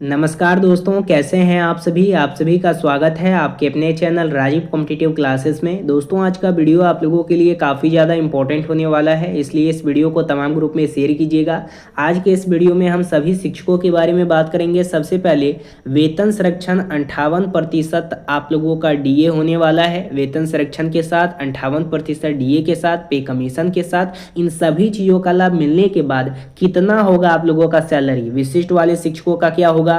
नमस्कार दोस्तों, कैसे हैं आप सभी का स्वागत है आपके अपने चैनल राजीव कॉम्पिटिटिव क्लासेस में। दोस्तों, आज का वीडियो आप लोगों के लिए काफ़ी ज़्यादा इंपॉर्टेंट होने वाला है, इसलिए इस वीडियो को तमाम ग्रुप में शेयर कीजिएगा। आज के इस वीडियो में हम सभी शिक्षकों के बारे में बात करेंगे। सबसे पहले वेतन संरक्षण 58% आप लोगों का डीए होने वाला है। वेतन संरक्षण के साथ 58% डीए के साथ, पे कमीशन के साथ, इन सभी चीज़ों का लाभ मिलने के बाद कितना होगा आप लोगों का सैलरी। विशिष्ट वाले शिक्षकों का क्या होगा,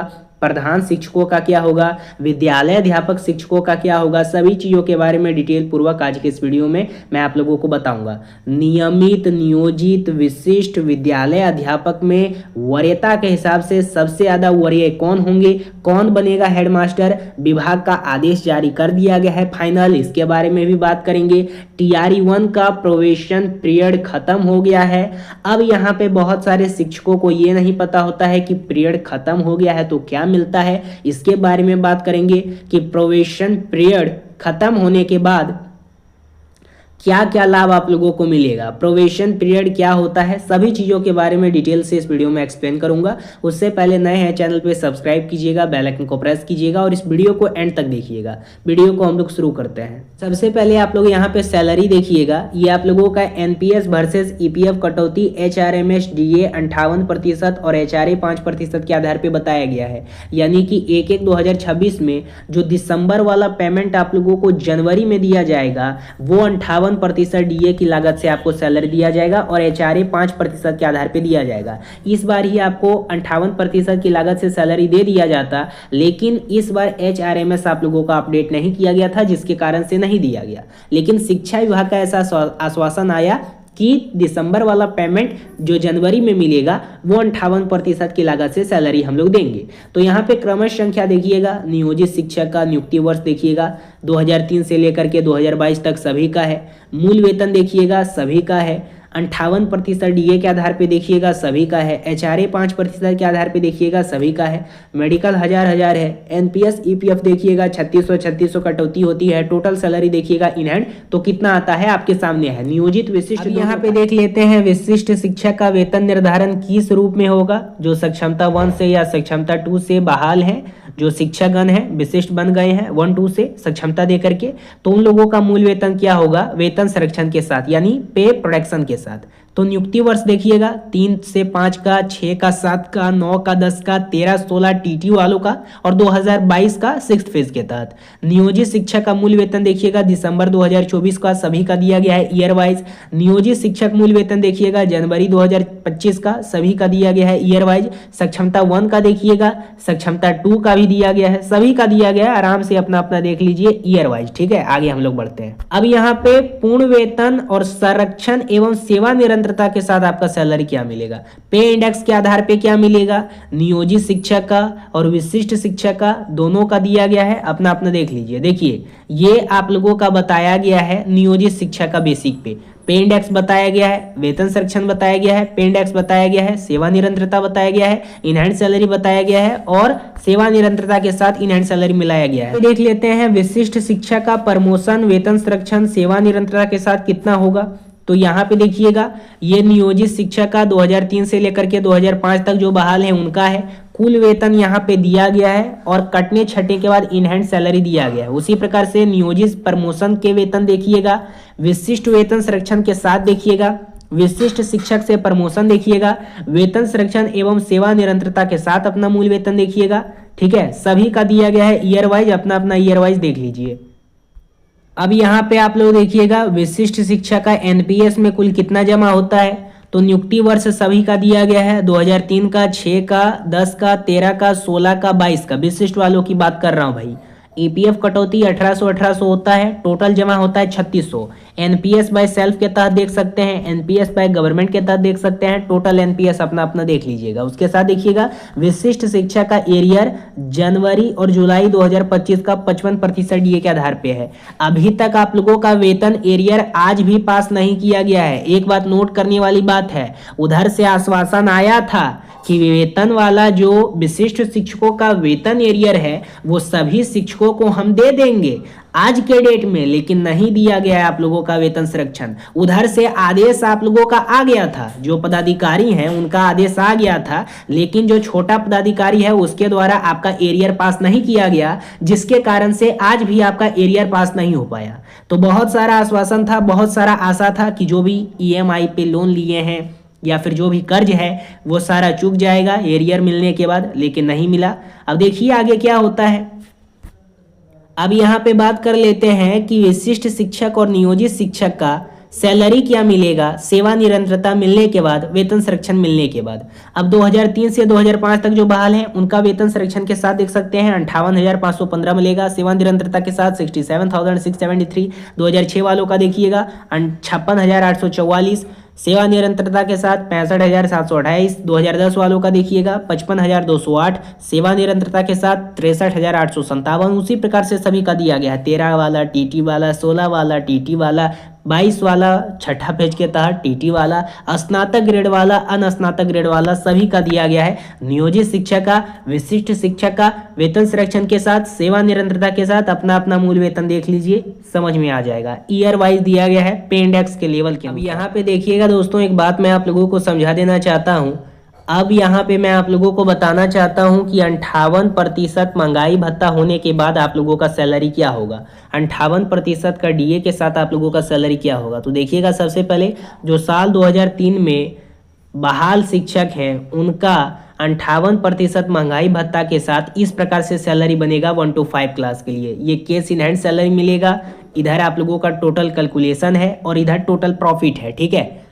प्रधान शिक्षकों का क्या होगा, विद्यालय अध्यापक शिक्षकों का क्या होगा, सभी चीज़ों के बारे में डिटेल पूर्वक आज के इस वीडियो में मैं आप लोगों को बताऊंगा। नियमित, नियोजित, विशिष्ट विद्यालय अध्यापक में वरीयता के हिसाब से सबसे ज़्यादा वरीय कौन होंगे, कौन बनेगा हेडमास्टर, विभाग का आदेश जारी कर दिया गया है फाइनल, इसके बारे में भी बात करेंगे। टीआरई 1 का प्रोबेशन पीरियड खत्म हो गया है। अब यहाँ पे बहुत सारे शिक्षकों को ये नहीं पता होता है कि पीरियड खत्म हो गया है तो क्या मिलता है, इसके बारे में बात करेंगे कि प्रोबेशन पीरियड खत्म होने के बाद क्या क्या लाभ आप लोगों को मिलेगा, प्रोबेशन पीरियड क्या होता है, सभी चीज़ों के बारे में डिटेल से इस वीडियो में एक्सप्लेन करूंगा। उससे पहले नए हैं चैनल पे सब्सक्राइब कीजिएगा, बेल आइकन को प्रेस कीजिएगा और इस वीडियो को एंड तक देखिएगा। वीडियो को हम लोग शुरू करते हैं। सबसे पहले आप लोग यहाँ पे सैलरी देखिएगा। ये आप लोगों का एनपीएस वर्सेज ईपीएफ कटौती एचआरएमएस डीए 58% और एचआरए 5% के आधार पर बताया गया है। यानी कि 1/1/2026 में जो दिसंबर वाला पेमेंट आप लोगों को जनवरी में दिया जाएगा वो 58% डीए की लागत से आपको सैलरी दिया जाएगा और एचआरए 5% के आधार पे दिया जाएगा। इस बार ही आपको 58% की लागत से सैलरी दे दिया जाता, लेकिन इस बार एचआरएमएस आप लोगों का अपडेट नहीं किया गया था, जिसके कारण से नहीं दिया गया। लेकिन शिक्षा विभाग का ऐसा आश्वासन आया कि दिसंबर वाला पेमेंट जो जनवरी में मिलेगा वो 58% की लागत से सैलरी हम लोग देंगे। तो यहाँ पे क्रमश संख्या देखिएगा। नियोजित शिक्षक का नियुक्ति वर्ष देखिएगा 2003 से लेकर के 2022 तक सभी का है। मूल वेतन देखिएगा सभी का है। 58% डीए के आधार पे देखिएगा सभी का है। एचआरए 5% के आधार पे देखिएगा सभी का है। मेडिकल हजार है। एनपीएस ईपीएफ देखिएगा 3600 कटौती होती है। टोटल सैलरी देखिएगा इन हैंड तो कितना आता है आपके सामने है। नियोजित, विशिष्ट, यहाँ पे देख लेते हैं। विशिष्ट शिक्षक का वेतन निर्धारण किस रूप में होगा, जो सक्षमता 1 से या सक्षमता 2 से बहाल है, जो शिक्षकगण हैं विशिष्ट बन गए हैं 1-2 से सक्षमता दे करके, तो उन लोगों का मूल वेतन क्या होगा, वेतन संरक्षण के साथ यानी पे प्रोडक्शन के साथ। तो नियुक्ति वर्ष देखिएगा 3 से 5 का, 6 का, 7 का, 9 का, 10 का, 13, 16 टीटी वालों का और 2022 का 6th फेज के तहत। नियोजित शिक्षक का मूल वेतन देखिएगा दिसंबर 2024 का सभी का दिया गया है ईयर वाइज। नियोजित शिक्षक मूल वेतन देखिएगा जनवरी 2025 का सभी का दिया गया है ईयर वाइज। सक्षमता 1 का देखिएगा, सक्षमता 2 का भी दिया गया है, सभी का दिया गया है। आराम से अपना अपना देख लीजिए ईयर वाइज। ठीक है, आगे हम लोग बढ़ते हैं। अब यहाँ पे पूर्ण वेतन और संरक्षण एवं सेवा निरंतरता के साथ आपका सैलरी क्या मिलेगा, पे इंडेक्स के आधार पे क्या मिलेगा। नियोजित शिक्षक का और विशिष्ट शिक्षक का दोनों का दिया गया है, अपना अपना देख लीजिए। देखिए ये आप लोगों का बताया गया है नियोजित शिक्षक का बेसिक पे इंडेक्स बताया गया है, वेतन संरक्षण बताया गया है, पे इंडेक्स बताया गया है, सेवा निरंतरता बताया गया है, इन हैंड सैलरी बताया गया है और सेवा निरंतरता के साथ इन हैंड सैलरी मिलाया गया है। तो देख लेते हैं विशिष्ट शिक्षक का प्रमोशन, वेतन संरक्षण, सेवा निरंतरता के साथ कितना होगा। तो यहाँ पे देखिएगा ये नियोजित शिक्षक का 2003 से लेकर के 2005 तक जो बहाल है उनका है। कुल वेतन यहाँ पे दिया गया है और कटने छटने के बाद इन हैंड सैलरी दिया गया है। उसी प्रकार से नियोजित प्रमोशन के वेतन देखिएगा, विशिष्ट वेतन संरक्षण के साथ देखिएगा, विशिष्ट शिक्षक से प्रमोशन देखिएगा, वेतन संरक्षण एवं सेवा निरंतरता के साथ अपना मूल वेतन देखिएगा। ठीक है, सभी का दिया गया है ईयर वाइज, अपना अपना ईयर वाइज देख लीजिए। अब यहाँ पे आप लोग देखिएगा विशिष्ट शिक्षा का एनपीएस में कुल कितना जमा होता है। तो नियुक्ति वर्ष सभी का दिया गया है 2003 का, 6 का, 10 का, 13 का, 16 का, 22 का। विशिष्ट वालों की बात कर रहा हूँ भाई। ईपीएफ कटौती 1800 होता है, टोटल जमा होता है 3600। एनपीएस बाय सेल्फ के तहत देख सकते हैं, एनपीएस बाय गवर्नमेंट के तहत देख सकते हैं। टोटल एनपीएस अपना अपना देख लीजिएगा। उसके साथ देखिएगा विशिष्ट शिक्षा का एरियर जनवरी और जुलाई 2025 का 55% डीए के आधार पे है। अभी तक आप लोगों का वेतन एरियर आज भी पास नहीं किया गया है। एक बात नोट करने वाली बात है, उधर से आश्वासन आया था कि वेतन वाला जो विशिष्ट शिक्षकों का वेतन एरियर है वो सभी शिक्षकों को हम दे देंगे आज के डेट में, लेकिन नहीं दिया गया है आप लोगों का वेतन संरक्षण। उधर से आदेश आप लोगों का आ गया था, जो पदाधिकारी हैं उनका आदेश आ गया था, लेकिन जो छोटा पदाधिकारी है उसके द्वारा आपका एरियर पास नहीं किया गया, जिसके कारण से आज भी आपका एरियर पास नहीं हो पाया। तो बहुत सारा आश्वासन था, बहुत सारा आशा था कि जो भी ईएमआई पे लोन लिए हैं या फिर जो भी कर्ज है वो सारा चूक जाएगा एरियर मिलने के बाद, लेकिन नहीं मिला। अब देखिए आगे क्या होता है। अब यहाँ पे बात कर लेते हैं कि विशिष्ट शिक्षक और नियोजित शिक्षक का सैलरी क्या मिलेगा सेवा निरंतरता मिलने के बाद, वेतन संरक्षण मिलने के बाद। अब 2003 से 2005 तक जो बहाल हैं उनका वेतन संरक्षण के साथ देख सकते हैं 58,515 मिलेगा, सेवा निरंतरता के साथ 67,673। 2006 वालों का देखिएगा 56,844, सेवा निरंतरता के साथ 65,728। 2010 वालों का देखिएगा 55,208, सेवा निरंतरता के साथ 63,857। उसी प्रकार से सभी का दिया गया है, 13 वाला टीटी वाला, 16 वाला टीटी वाला, 22 वाला छठा पेज के तहत टीटी वाला, स्नातक ग्रेड वाला, अनस्नातक ग्रेड वाला, सभी का दिया गया है। नियोजित शिक्षक का, विशिष्ट शिक्षक का वेतन संरक्षण के साथ, सेवा निरंतरता के साथ अपना अपना मूल वेतन देख लीजिए, समझ में आ जाएगा। ईयर वाइज दिया गया है पे इंडेक्स के लेवल के। अब यहाँ पे देखिएगा दोस्तों, एक बात मैं आप लोगों को समझा देना चाहता हूँ। अब यहाँ पे मैं आप लोगों को बताना चाहता हूँ कि 58% महंगाई भत्ता होने के बाद आप लोगों का सैलरी क्या होगा। 58% का डीए के साथ आप लोगों का सैलरी क्या होगा। तो देखिएगा, सबसे पहले जो साल 2003 में बहाल शिक्षक हैं उनका 58% महंगाई भत्ता के साथ इस प्रकार से सैलरी बनेगा 1 to 5 क्लास के लिए। ये केस इन हैंड सैलरी मिलेगा। इधर आप लोगों का टोटल कैलकुलेशन है और इधर टोटल प्रॉफिट है, ठीक है।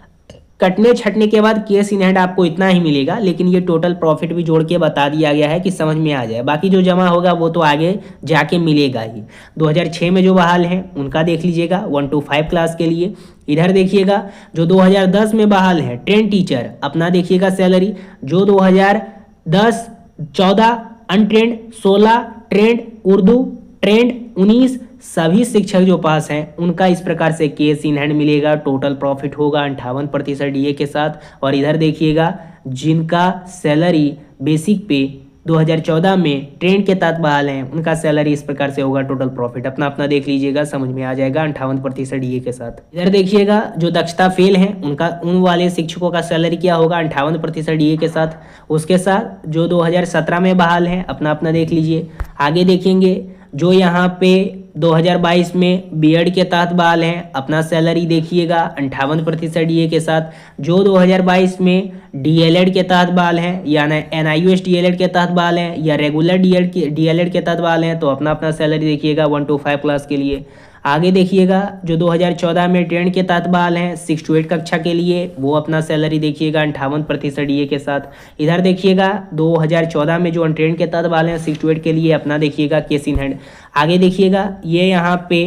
कटने छटने के बाद केस इन हैंड आपको इतना ही मिलेगा, लेकिन ये टोटल प्रॉफिट भी जोड़ के बता दिया गया है कि समझ में आ जाए। बाकी जो जमा होगा वो तो आगे जाके मिलेगा ही। 2006 में जो बहाल हैं उनका देख लीजिएगा 1 to 5 क्लास के लिए। इधर देखिएगा जो 2010 में बहाल है ट्रेन टीचर, अपना देखिएगा सैलरी जो 2010, 14 अनट्रेंड, 16 ट्रेंड, उर्दू ट्रेंड, 19 सभी शिक्षक जो पास हैं उनका इस प्रकार से केस इन हैंड मिलेगा। टोटल प्रॉफिट होगा 58% डीए के साथ। और इधर देखिएगा जिनका सैलरी बेसिक पे 2014 में ट्रेंड के तहत बहाल हैं उनका सैलरी इस प्रकार से होगा। टोटल प्रॉफिट अपना अपना देख लीजिएगा, समझ में आ जाएगा 58% डीए के साथ। इधर देखिएगा जो दक्षता फेल हैं उनका, उन वाले शिक्षकों का सैलरी क्या होगा 58% डीए के साथ। उसके साथ जो 2017 में बहाल हैं अपना अपना देख लीजिए। आगे देखेंगे जो यहाँ पे 2022 में बीएड के तहत बहाल हैं अपना सैलरी देखिएगा 58% डीए के साथ। जो 2022 में डीएलएड के तहत बहाल हैं या एनआईयूएस डीएलएड के तहत बहाल हैं या रेगुलर डीएलएड के तहत बहाल हैं तो अपना अपना सैलरी देखिएगा 1 to 5 क्लास के लिए। आगे देखिएगा जो 2014 में ट्रेंड के तहत बहाल हैं 6 to 8 कक्षा के लिए, वो अपना सैलरी देखिएगा 58% डीए के साथ। इधर देखिएगा 2014 में जो अनट्रेंड के तहत बहाल हैं 6 to 8 के लिए अपना देखिएगा केस इन हैंड। आगे देखिएगा ये यहाँ पे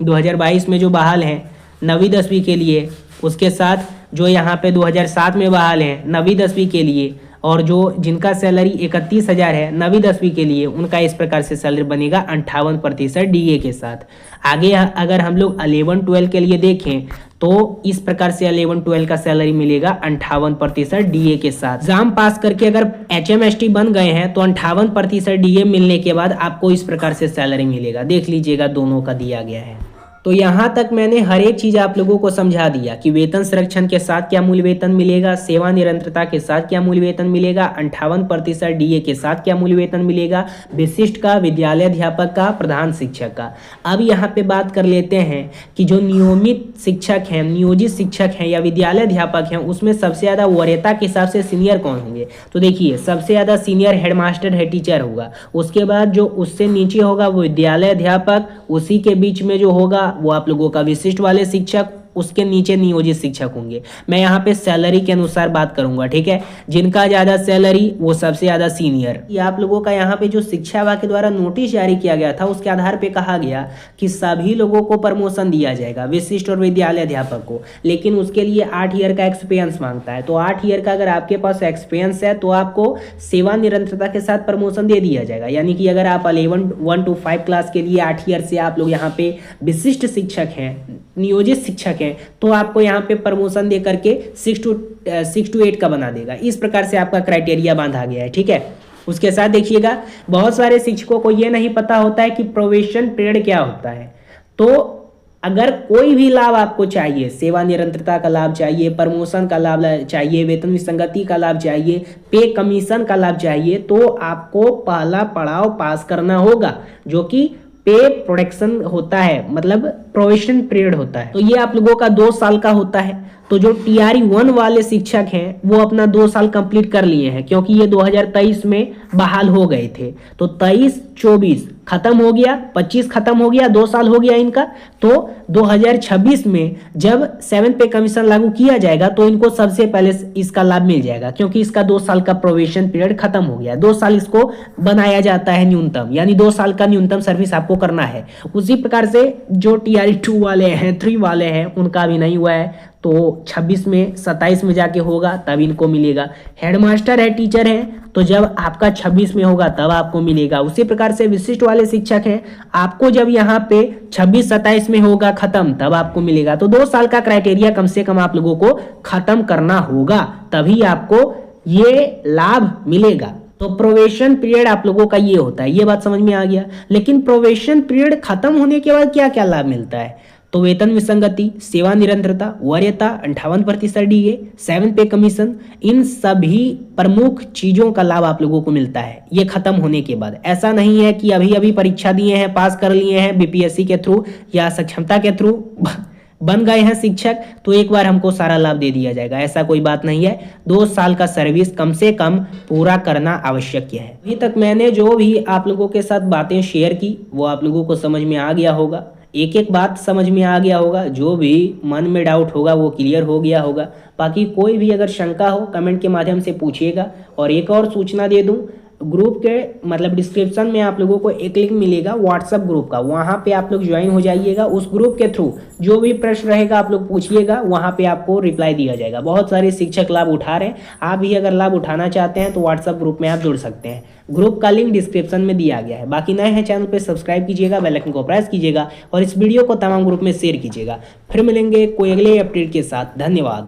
2022 में जो बहाल हैं 9वीं 10वीं के लिए, उसके साथ जो यहाँ पे 2007 में बहाल हैं 9वीं 10वीं के लिए, और जो जिनका सैलरी 31,000 है 9वीं 10वीं के लिए उनका इस प्रकार से सैलरी बनेगा 58% डीए के साथ। आगे अगर हम लोग 11-12 के लिए देखें तो इस प्रकार से 11-12 का सैलरी मिलेगा 58% डीए के साथ। एग्जाम पास करके अगर HMST बन गए हैं तो 58% डीए मिलने के बाद आपको इस प्रकार से सैलरी मिलेगा। देख लीजिएगा दोनों का दिया गया है। तो यहाँ तक मैंने हर एक चीज़ आप लोगों को समझा दिया कि वेतन संरक्षण के साथ क्या मूल वेतन मिलेगा, सेवा निरंतरता के साथ क्या मूल वेतन मिलेगा, 58% डीए के साथ क्या मूल वेतन मिलेगा, विशिष्ट का, विद्यालय अध्यापक का, प्रधान शिक्षक का। अब यहाँ पे बात कर लेते हैं कि जो नियमित शिक्षक हैं, नियोजित शिक्षक हैं या विद्यालय अध्यापक हैं उसमें सबसे ज़्यादा वरीयता के हिसाब से सीनियर कौन होंगे। तो देखिए सबसे ज़्यादा सीनियर हेडमास्टर हेड टीचर होगा, उसके बाद जो उससे नीचे होगा वो विद्यालय अध्यापक, उसी के बीच में जो होगा वो आप लोगों का विशिष्ट वाले शिक्षक, उसके नीचे नियोजित शिक्षक होंगे। मैं यहाँ पे सैलरी के अनुसार बात करूंगा, ठीक है। जिनका ज़्यादा सैलरी वो सबसे ज़्यादा सीनियर। ये आप लोगों का यहाँ पे जो शिक्षा विभाग के द्वारा नोटिस जारी किया गया था उसके आधार पे कहा गया कि सभी लोगों को प्रमोशन दिया जाएगा, विशिष्ट और विद्यालय अध्यापक को, लेकिन उसके लिए 8 ईयर का एक्सपीरियंस मांगता है। तो 8 ईयर का अगर आपके पास एक्सपीरियंस है तो आपको सेवा निरंतरता के साथ प्रमोशन दे दिया जाएगा। यानी कि अगर आप 1 to 5 क्लास के लिए 8 ईयर से आप लोग यहाँ पे विशिष्ट शिक्षक हैं, नियोजित शिक्षक हैं, हैं तो आपको यहाँ पे प्रमोशन दे करके 6 to 8 का बना देगा। इस प्रकार से आपका क्राइटेरिया बांधा गया है, ठीक है। उसके साथ देखिएगा, बहुत सारे शिक्षकों को ये नहीं पता होता है कि प्रोबेशन पीरियड क्या होता है। तो अगर कोई भी लाभ आपको चाहिए, सेवा निरंतरता का लाभ चाहिए, प्रमोशन का लाभ चाहिए, वेतन विसंगति का लाभ चाहिए, पे कमीशन का लाभ चाहिए, तो आपको पहला पड़ाव पास करना होगा, जो कि पे प्रोडक्शन होता है, मतलब प्रोबेशन पीरियड होता है। तो ये आप लोगों का 2 साल का होता है। तो जो TRE 1 वाले शिक्षक हैं वो अपना 2 साल कंप्लीट कर लिए हैं, क्योंकि ये 2023 में बहाल हो गए थे। तो 23-24 खत्म हो गया, 25 खत्म हो गया, 2 साल हो गया इनका। तो 2026 में जब 7 पे कमीशन लागू किया जाएगा तो इनको सबसे पहले इसका लाभ मिल जाएगा, क्योंकि इसका 2 साल का प्रोबेशन पीरियड खत्म हो गया। 2 साल इसको बनाया जाता है न्यूनतम, यानी 2 साल का न्यूनतम सर्विस आपको करना है। उसी प्रकार से जो TRE 2 वाले हैं, 3 वाले हैं, उनका भी नहीं हुआ है, तो 26 में 27 में जाके होगा तब इनको मिलेगा। हेडमास्टर है, टीचर है, तो जब आपका 26 में होगा तब आपको मिलेगा। उसी प्रकार से विशिष्ट वाले शिक्षक हैं, आपको जब यहाँ पे 26-27 में होगा खत्म तब आपको मिलेगा। तो 2 साल का क्राइटेरिया कम से कम आप लोगों को खत्म करना होगा, तभी आपको ये लाभ मिलेगा। तो प्रोबेशन पीरियड आप लोगों का ये होता है, ये बात समझ में आ गया। लेकिन प्रोबेशन पीरियड खत्म होने के बाद क्या क्या लाभ मिलता है? तो वेतन विसंगति, सेवा निरंतरता, वरीयता, 58% DA, 7 पे कमीशन, इन सभी प्रमुख चीजों का लाभ आप लोगों को मिलता है ये खत्म होने के बाद। ऐसा नहीं है कि अभी अभी परीक्षा दिए हैं, पास कर लिए हैं BPSC के थ्रू या सक्षमता के थ्रू बन गए हैं शिक्षक, तो एक बार हमको सारा लाभ दे दिया जाएगा, ऐसा कोई बात नहीं है। 2 साल का सर्विस कम से कम पूरा करना आवश्यक है। अभी तक मैंने जो भी आप लोगों के साथ बातें शेयर की वो आप लोगों को समझ में आ गया होगा, एक एक बात समझ में आ गया होगा, जो भी मन में डाउट होगा वो क्लियर हो गया होगा। बाकी कोई भी अगर शंका हो कमेंट के माध्यम से पूछिएगा। और एक और सूचना दे दूं, ग्रुप के मतलब डिस्क्रिप्शन में आप लोगों को एक लिंक मिलेगा व्हाट्सएप ग्रुप का, वहाँ पे आप लोग ज्वाइन हो जाइएगा। उस ग्रुप के थ्रू जो भी प्रश्न रहेगा आप लोग पूछिएगा, वहाँ पे आपको रिप्लाई दिया जाएगा। बहुत सारे शिक्षक लाभ उठा रहे हैं, आप भी अगर लाभ उठाना चाहते हैं तो व्हाट्सएप ग्रुप में आप जुड़ सकते हैं। ग्रुप का लिंक डिस्क्रिप्शन में दिया गया है। बाकी नए हैं चैनल पे सब्सक्राइब कीजिएगा, बेल आइकन को प्रेस कीजिएगा और इस वीडियो को तमाम ग्रुप में शेयर कीजिएगा। फिर मिलेंगे कोई अगले अपडेट के साथ। धन्यवाद।